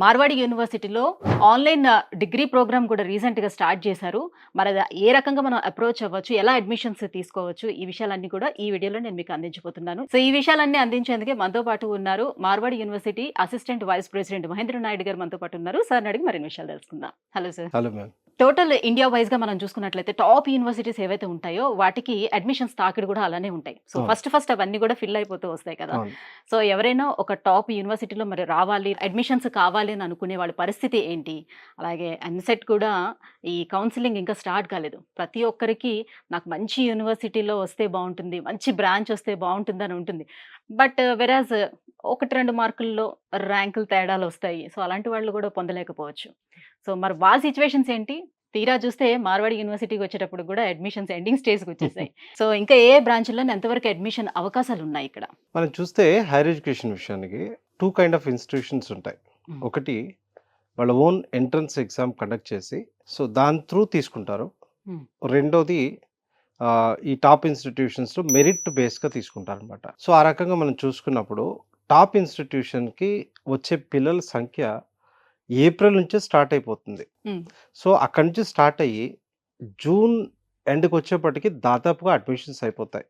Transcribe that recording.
మార్వాడి యూనివర్సిటీలో online degree programme కూడా రీసెంట్‌గా స్టార్ట్ చేశారు. మరి అది ఏ రకంగా మనం అప్రోచ్ అవ్వచ్చు? ఎలా అడ్మిషన్స్ తీసుకోవచ్చు? ఈ విషయాలన్నీ కూడా ఈ వీడియోలో నేను మీకు అందించబోతున్నాను. సో, ఈ విషయాలన్నీ అందించేందుకే మనతో పాటు ఉన్నారు Marwadi university assistant vice president Mahendra Naidu గారు మనతో పాటు ఉన్నారు. సార్‌ని అడిగి మరిన్ని విషయాలు తెలుసుకుందాం. Hello sir. Hello ma'am. Total India వైస్‌గా మనం చూసుకున్నట్లయితే టాప్ యూనివర్సిటీస్ ఏవైతే ఉంటాయో వాటికి అడ్మిషన్స్ తాకిడి కూడా అలానే ఉంటాయి. సో, అవును. ఫస్ట్ అవన్నీ కూడా ఫిల్ అయిపోతూ వస్తాయి కదా! అవును. సో, ఎవరైనా ఒక టాప్ యూనివర్సిటీలో మరి రావాలి, అడ్మిషన్స్ కావాలి అని అనుకునే వాళ్ళ పరిస్థితి ఏంటి? అలాగే ఎంసెట్ కూడా ఈ కౌన్సెలింగ్ ఇంకా స్టార్ట్ కాలేదు. ప్రతి ఒక్కరికి నాకు మంచి యూనివర్సిటీలో వస్తే బావుంటుంది, మంచి బ్రాంచ్ వస్తే బావుంటుందని ఉంటుంది. బట్ వెరాజ్ 1, 2 మార్కుల్లో ర్యాంకులు తేడాలొస్తాయి. సో, అలాంటి వాళ్ళు కూడా పొందలేకపోవచ్చు. సో, మరి వాళ్ళ సిట్యుయేషన్స్ ఏంటి? తీరా చూస్తే మార్వాడి యూనివర్సిటీకి వచ్చేటప్పుడు కూడా అడ్మిషన్స్ ఎండింగ్ స్టేజ్‌కొచ్చేసాయి. సో, ఇంకా ఏ బ్రాంచ్‌లోని ఎంతవరకు అడ్మిషన్ అవకాశాలున్నాయి ఇక్కడ? మనం చూస్తే హైయర్ ఎడ్యుకేషన్ విషయానికి 2 కైండ్ ఆఫ్ ఇన్‌స్టిట్యూషన్స్ ఉంటాయి. హ్మ్. ఒకటి వాళ్ళ ఓన్ ఎంట్రన్స్ ఎగ్జామ్ కండక్ట్ చేసి సో, దాని త్రూ తీసుకుంటారు. హ్మ్. రెండోది ఈ టాప్ ఇన్‌స్టిట్యూషన్స్‌లో మెరిట్ బేస్‌గా తీసుకుంటారనమాట. సో, ఆ రకంగా మనం చూసుకున్నప్పుడు టాప్ ఇన్‌స్టిట్యూషన్‌కి వచ్చే పిల్లల సంఖ్య ఏప్రిల్ నుంచే స్టార్ట్ అయిపోతుంది. హ్మ్. సో, అక్కడి నుంచి స్టార్ట్ అయ్యి జూన్ ఎండ్‌కొచ్చేప్పటికి దాదాపుగా అడ్మిషన్స్ అయిపోతాయి.